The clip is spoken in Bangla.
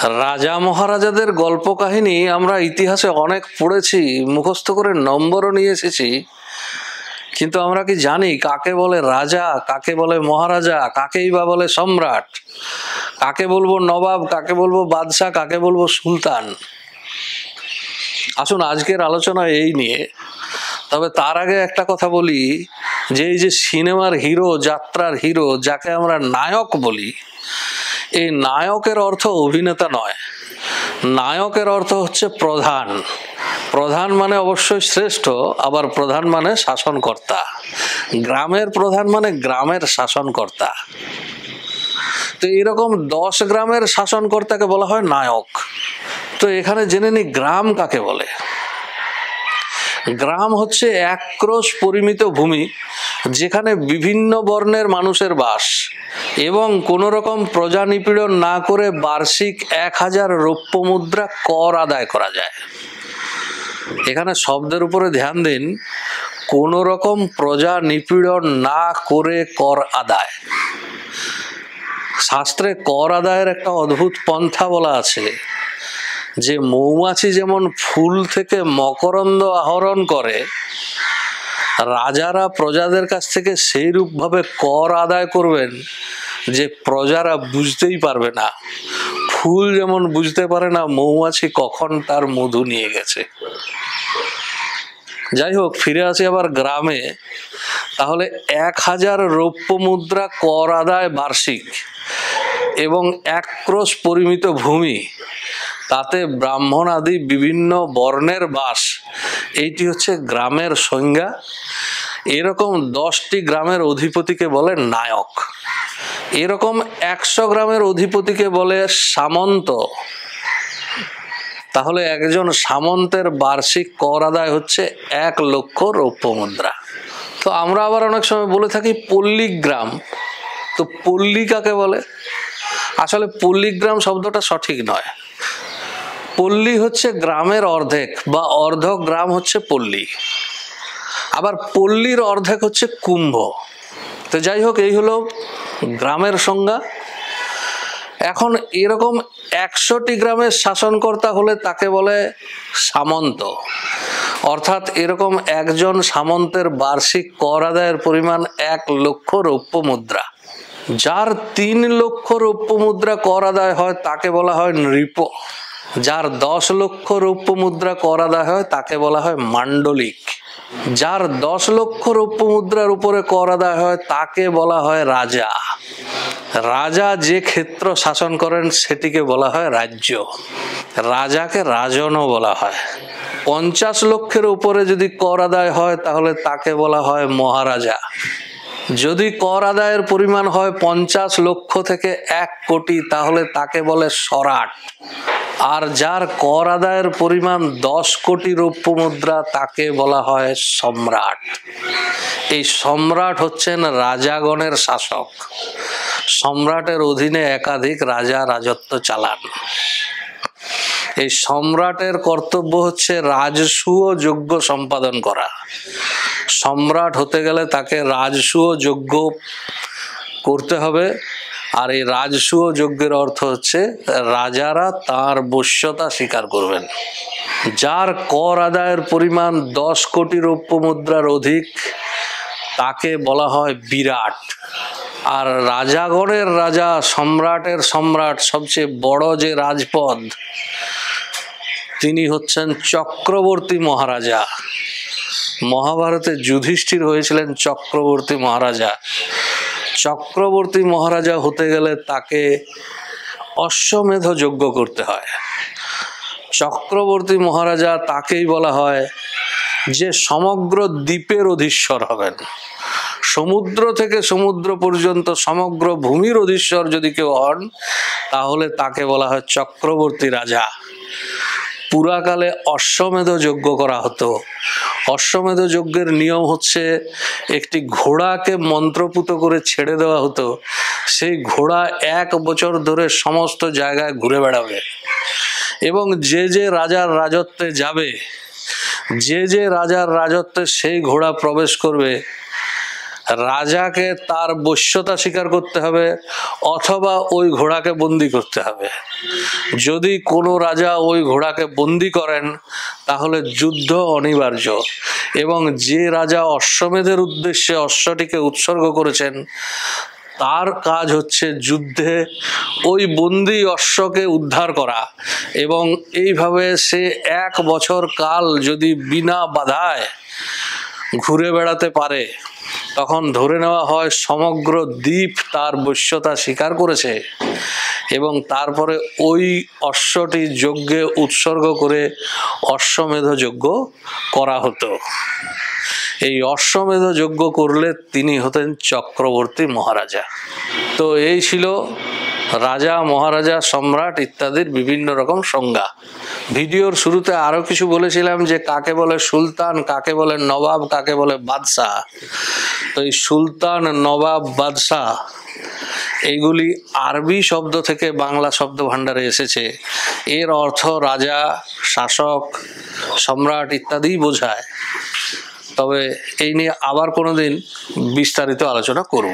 রাজা মহারাজাদের গল্প কাহিনী আমরা ইতিহাসে অনেক পড়েছি, মুখস্থ করে নম্বরও নিয়ে এসেছি, কিন্তু আমরা কি জানি কাকে বলে রাজা, কাকে বলে মহারাজা, কাকেই বা বলে সম্রাট, কাকে বলবো নবাব, কাকে বলবো বাদশাহ, কাকে বলবো সুলতান? আসুন আজকের আলোচনা এই নিয়ে। তবে তার আগে একটা কথা বলি, যে এই যে সিনেমার হিরো, যাত্রার হিরো, যাকে আমরা নায়ক বলি, এই নায়কের অর্থ অভিনেতা নয়। নায়কের অর্থ হচ্ছে প্রধান। প্রধান মানে অবশ্যই শ্রেষ্ঠ, আবার প্রধান মানে শাসনকর্তা। গ্রামের প্রধান মানে গ্রামের শাসনকর্তা। তো এরকম 10 গ্রামের শাসনকর্তাকে বলা হয় নায়ক। তো এখানে জেনে নি গ্রাম কাকে বলে। গ্রাম হচ্ছে এক ক্রোশ পরিমিত ভূমি, যেখানে বিভিন্ন বর্ণের মানুষের বাস এবং কোন রকম প্রজা নিপীড়ন না করে বার্ষিক 1000 রৌপ্য মুদ্রা কর আদায় করা যায়। এখানে শব্দের উপরে ধ্যান দিন, কোন রকম প্রজা নিপীড়ন না করে কর আদায়। শাস্ত্রে কর আদায়ের একটা অদ্ভুত পন্থা বলা আছে, যে মৌমাছি যেমন ফুল থেকে মকরন্দ আহরণ করে, রাজারা প্রজাদের কাছ থেকে সেই রূপভাবে কর আদায় করবেন যে প্রজারা বুঝতেই পারবে না। ফুল যেমন বুঝতে পারে না মৌমাছি কখন তার মধু নিয়ে গেছে। যাই হোক, ফিরে আসি আবার গ্রামে। তাহলে 1000 রৌপ্য মুদ্রা কর আদায় বার্ষিক এবং 1 ক্রোশ পরিমিত ভূমি, তাতে ব্রাহ্মণ আদি বিভিন্ন বর্ণের বাস, এইটি হচ্ছে গ্রামের সংজ্ঞা। এরকম 10টি গ্রামের অধিপতিকে বলে নায়ক। এরকম 100 গ্রামের অধিপতিকে বলে সামন্ত। তাহলে একজন সামন্তের বার্ষিক কর আদায় হচ্ছে 1 লক্ষ রৌপ্য মুদ্রা। তো আমরা আবার অনেক সময় বলে থাকি পল্লীগ্রাম। তো পল্লী কাকে বলে? আসলে পল্লীগ্রাম শব্দটা সঠিক নয়। পল্লী হচ্ছে গ্রামের অর্ধেক, বা অর্ধ গ্রাম হচ্ছে পল্লী। আবার পল্লীর অর্ধেক হচ্ছে কুম্ভ। তো যাই হোক, এই হলো গ্রামের সংজ্ঞা। এখন এরকম 100টি গ্রামের শাসনকর্তা হলে তাকে বলে সামন্ত। অর্থাৎ এরকম একজন সামন্তের বার্ষিক কর আদায়ের পরিমাণ 1 লক্ষ রৌপ্য মুদ্রা। যার 3 লক্ষ রৌপ্য মুদ্রা কর আদায় হয় তাকে বলা হয় নৃপ। যার 10 লক্ষ রৌপ্য মুদ্রা কর আদায় হয় তাকে বলা হয় মান্ডলিক। যার 10 লক্ষ রৌপ্য মুদ্রার উপরে কর আদায় হয় তাকে বলা হয় রাজা। রাজা যে ক্ষেত্র শাসন করেন সেটিকে বলা হয় রাজ্য। রাজাকে রাজনও বলা হয়। 50 লক্ষের উপরে যদি কর আদায় হয় তাহলে তাকে বলা হয় মহারাজা। যদি কর আদায়ের পরিমাণ হয় 50 লক্ষ থেকে 1 কোটি তাহলে তাকে বলে সরাট। আর যার কর আদায়ের পরিমাণ 10 কোটি রৌপ্য মুদ্রা তাকে বলা হয় সম্রাট। এই সম্রাট হচ্ছেন রাজাগণের শাসক। সম্রাটের অধীনে একাধিক রাজা রাজত্ব চালান। এই সম্রাটের কর্তব্য হচ্ছে রাজসূয় যজ্ঞ সম্পাদন করা। সম্রাট হতে গেলে তাকে রাজসূয় যজ্ঞ করতে হবে। আর এই রাজসূয় যজ্ঞের অর্থ হচ্ছে রাজারা তার বশ্যতা স্বীকার করবেন। যার কর আদায়ের পরিমাণ 10 কোটি রৌপ্য মুদ্রার অধিক তাকে বলা হয় বিরাট। আর রাজাগণের রাজা, সম্রাটের সম্রাট, সবচেয়ে বড় যে রাজপদ, তিনি হচ্ছেন চক্রবর্তী মহারাজা। মহাভারতে যুধিষ্ঠির হয়েছিলেন চক্রবর্তী মহারাজা। চক্রবর্তী মহারাজা হতে গেলে তাকে অশ্বমেধ যজ্ঞ করতে হয়। চক্রবর্তী মহারাজা তাকেই বলা হয় যে সমগ্র দ্বীপের অধীশ্বর হবেন। সমুদ্র থেকে সমুদ্র পর্যন্ত সমগ্র ভূমির অধীশ্বর যদি কেউ হন তাহলে তাকে বলা হয় চক্রবর্তী রাজা। পুরাকালে অশ্বমেধ যজ্ঞ করা হতো। অশ্বমেধ যজ্ঞের নিয়ম হচ্ছে একটি ঘোড়াকে মন্ত্রপুত করে ছেড়ে দেওয়া হতো। সেই ঘোড়া 1 বছর ধরে সমস্ত জায়গায় ঘুরে বেড়াবে এবং যে যে রাজার রাজত্বে যাবে, যে যে রাজার রাজত্বে সেই ঘোড়া প্রবেশ করবে, রাজাকে তার বশ্যতা স্বীকার করতে হবে অথবা ওই ঘোড়াকে বন্দি করতে হবে। যদি কোনো রাজা ওই ঘোড়াকে বন্দি করেন তাহলে যুদ্ধ অনিবার্য, এবং যে রাজা অশ্বমেধের উদ্দেশ্যে অশ্বটিকে উৎসর্গ করেছেন তার কাজ হচ্ছে যুদ্ধে ওই বন্দি অশ্বকে উদ্ধার করা, এবং এইভাবে সে 1 বছর কাল যদি বিনা বাধায় ঘুরে বেড়াতে পারে তখন ধরে নেওয়া হয় সমগ্র দ্বীপ তার বশ্যতা স্বীকার করেছে, এবং তারপরে ওই অশ্বটি যজ্ঞে উৎসর্গ করে অশ্বমেধ যজ্ঞ করা হতো। এই অশ্বমেধ যজ্ঞ করলে তিনি হতেন চক্রবর্তী মহারাজা। তো এই ছিল রাজা, মহারাজা, সম্রাট ইত্যাদির বিভিন্ন রকম সংজ্ঞা। ভিডিওর শুরুতে আরো কিছু বলেছিলাম যে কাকে বলে সুলতান, কাকে বলে নবাব, কাকে বলে বাদশাহ। তো এই সুলতান, নবাব, বাদশাহ এইগুলি আরবি শব্দ থেকে বাংলা শব্দ ভাণ্ডারে এসেছে। এর অর্থ রাজা, শাসক, সম্রাট ইত্যাদি বোঝায়। তবে এই নিয়ে আবার কোনোদিন বিস্তারিত আলোচনা করব।